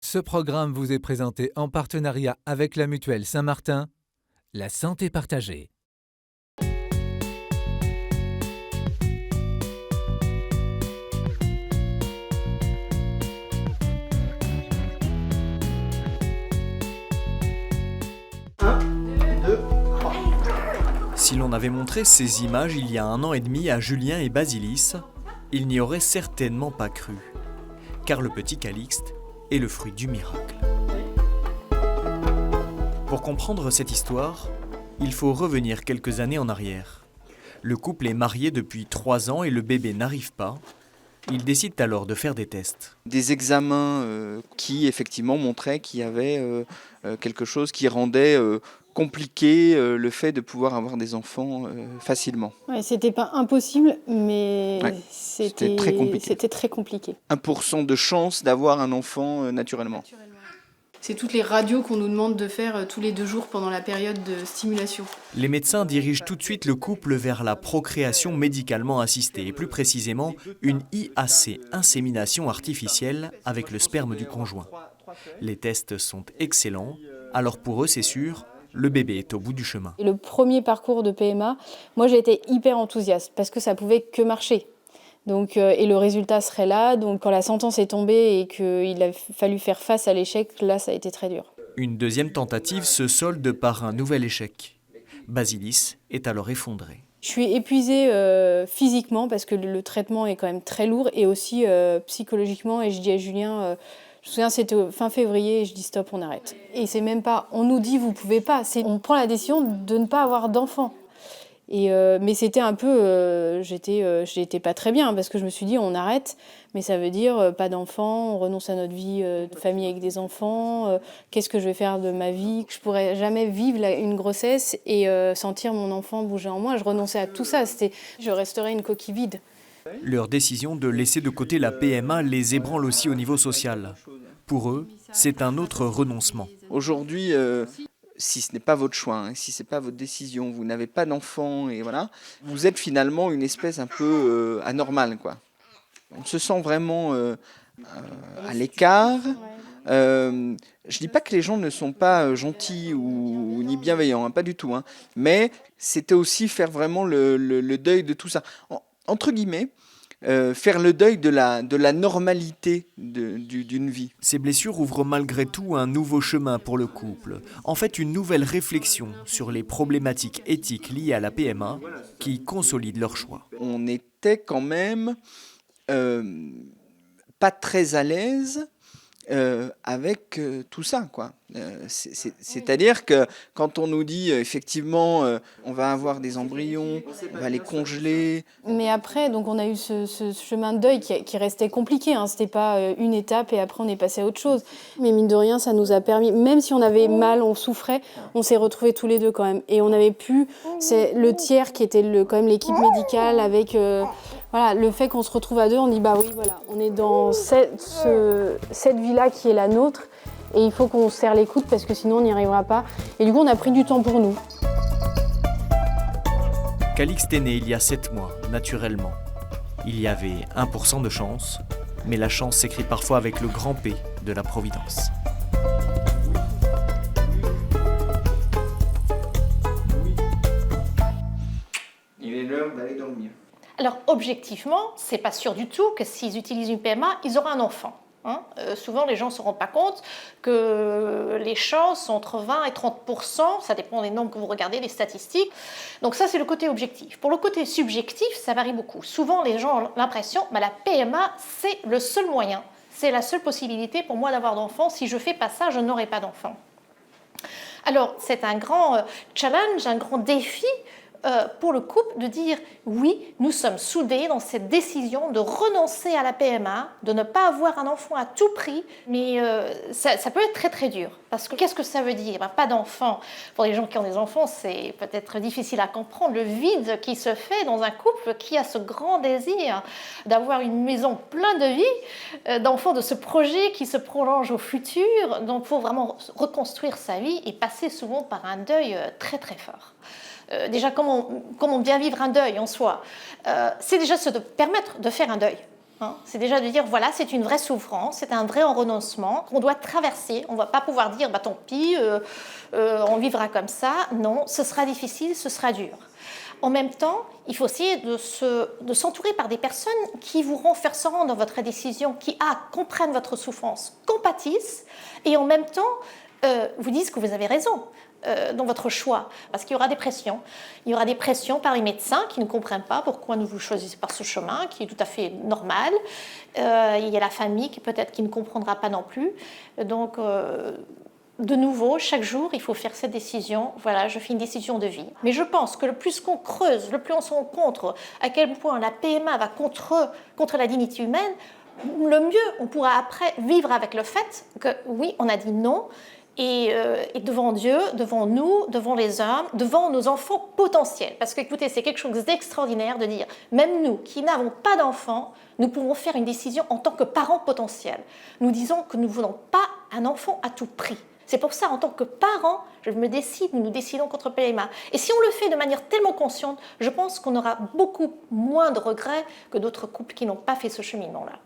Ce programme vous est présenté en partenariat avec la Mutuelle Saint-Martin, la santé partagée. Si l'on avait montré ces images il y a 1 an et demi à Julien et Basilis, ils n'y auraient certainement pas cru, car le petit Calixte est le fruit du miracle. Pour comprendre cette histoire, il faut revenir quelques années en arrière. Le couple est marié depuis 3 ans et le bébé n'arrive pas. Ils décident alors de faire des tests. Des examens qui effectivement montraient qu'il y avait quelque chose qui rendait compliqué le fait de pouvoir avoir des enfants facilement. Ouais, c'était pas impossible, mais Ouais, c'était très compliqué. C'était très compliqué. 1% de chance d'avoir un enfant naturellement. C'est toutes les radios qu'on nous demande de faire tous les 2 jours pendant la période de stimulation. Les médecins dirigent tout de suite le couple vers la procréation médicalement assistée, et plus précisément une IAC, insémination artificielle, avec le sperme du conjoint. Les tests sont excellents, alors pour eux c'est sûr, le bébé est au bout du chemin. Et le premier parcours de PMA, moi j'ai été hyper enthousiaste parce que ça pouvait que marcher. Donc, et le résultat serait là. Donc quand la sentence est tombée et qu'il a fallu faire face à l'échec, là ça a été très dur. Une deuxième tentative se solde par un nouvel échec. Basilis est alors effondré. Je suis épuisée physiquement parce que le traitement est quand même très lourd et aussi psychologiquement. Et je dis à Julien, je me souviens c'était fin février et je dis stop, on arrête. Et c'est même pas, on nous dit vous pouvez pas, on prend la décision de ne pas avoir d'enfant. Et mais c'était un peu, j'étais pas très bien parce que je me suis dit on arrête, mais ça veut dire pas d'enfants, on renonce à notre vie de famille avec des enfants, qu'est-ce que je vais faire de ma vie, je pourrais jamais vivre une grossesse et sentir mon enfant bouger en moi, je renonçais à tout ça, je resterais une coquille vide. Leur décision de laisser de côté la PMA les ébranle aussi au niveau social. Pour eux, c'est un autre renoncement. Aujourd'hui, si ce n'est pas votre choix, hein, si ce n'est pas votre décision, vous n'avez pas d'enfant, et voilà, vous êtes finalement une espèce un peu anormale, quoi. On se sent vraiment à l'écart. Je ne dis pas que les gens ne sont pas gentils ou ni bienveillants, hein, pas du tout. Hein, mais c'était aussi faire vraiment le deuil de tout ça. Entre guillemets, faire le deuil de la normalité d'une vie. Ces blessures ouvrent malgré tout un nouveau chemin pour le couple. En fait, une nouvelle réflexion sur les problématiques éthiques liées à la PMA qui consolide leur choix. On était quand même pas très à l'aise avec tout ça, quoi. C'est-à-dire que quand on nous dit effectivement on va avoir des embryons, on va les congeler. Mais après, donc on a eu ce chemin de deuil qui restait compliqué. Hein. C'était pas une étape et après on est passé à autre chose. Mais mine de rien, ça nous a permis, même si on avait mal, on souffrait, on s'est retrouvés tous les deux quand même. Et on avait pu, c'est le tiers qui était quand même l'équipe médicale avec voilà, le fait qu'on se retrouve à deux, on dit bah oui, voilà, on est dans cette vie-là qui est la nôtre. Et il faut qu'on se serre les coudes parce que sinon on n'y arrivera pas. Et du coup, on a pris du temps pour nous. Calixte est né il y a 7 mois, naturellement. Il y avait 1% de chance, mais la chance s'écrit parfois avec le grand P de la Providence. Il est l'heure d'aller dormir. Alors objectivement, c'est pas sûr du tout que s'ils utilisent une PMA, ils auront un enfant. Hein, souvent, les gens ne se rendent pas compte que les chances sont entre 20 et 30%, ça dépend des nombres que vous regardez, les statistiques. Donc ça, c'est le côté objectif. Pour le côté subjectif, ça varie beaucoup. Souvent, les gens ont l'impression que la PMA, c'est le seul moyen, c'est la seule possibilité pour moi d'avoir d'enfants. Si je ne fais pas ça, je n'aurai pas d'enfants. Alors, c'est un grand challenge, un grand défi pour le couple de dire oui, nous sommes soudés dans cette décision de renoncer à la PMA, de ne pas avoir un enfant à tout prix, mais ça peut être très très dur. Parce que qu'est-ce que ça veut dire ? Pas d'enfant. Pour les gens qui ont des enfants, c'est peut-être difficile à comprendre le vide qui se fait dans un couple qui a ce grand désir d'avoir une maison pleine de vie, d'enfants, de ce projet qui se prolonge au futur. Donc il faut vraiment reconstruire sa vie et passer souvent par un deuil très très fort. Déjà, comment bien vivre un deuil en soi ? C'est déjà se permettre de faire un deuil. C'est déjà de dire, voilà, c'est une vraie souffrance, c'est un vrai renoncement qu'on doit traverser. On ne va pas pouvoir dire, bah, tant pis, on vivra comme ça. Non, ce sera difficile, ce sera dur. En même temps, il faut essayer de s'entourer par des personnes qui vous renforceront dans votre décision, qui comprennent votre souffrance, compatissent et en même temps vous disent que vous avez raison dans votre choix. Parce qu'il y aura des pressions. Il y aura des pressions par les médecins qui ne comprennent pas pourquoi nous vous choisissez par ce chemin, qui est tout à fait normal. Il y a la famille qui ne comprendra pas non plus. Donc, de nouveau, chaque jour, il faut faire cette décision. Voilà, je fais une décision de vie. Mais je pense que le plus qu'on creuse, le plus on se rend compte à quel point la PMA va contre la dignité humaine, le mieux on pourra après vivre avec le fait que oui, on a dit non. Et devant Dieu, devant nous, devant les hommes, devant nos enfants potentiels. Parce que, écoutez, c'est quelque chose d'extraordinaire de dire, même nous qui n'avons pas d'enfants, nous pouvons faire une décision en tant que parents potentiels. Nous disons que nous ne voulons pas un enfant à tout prix. C'est pour ça, en tant que parents, nous décidons contre PMA. Et si on le fait de manière tellement consciente, je pense qu'on aura beaucoup moins de regrets que d'autres couples qui n'ont pas fait ce cheminement-là.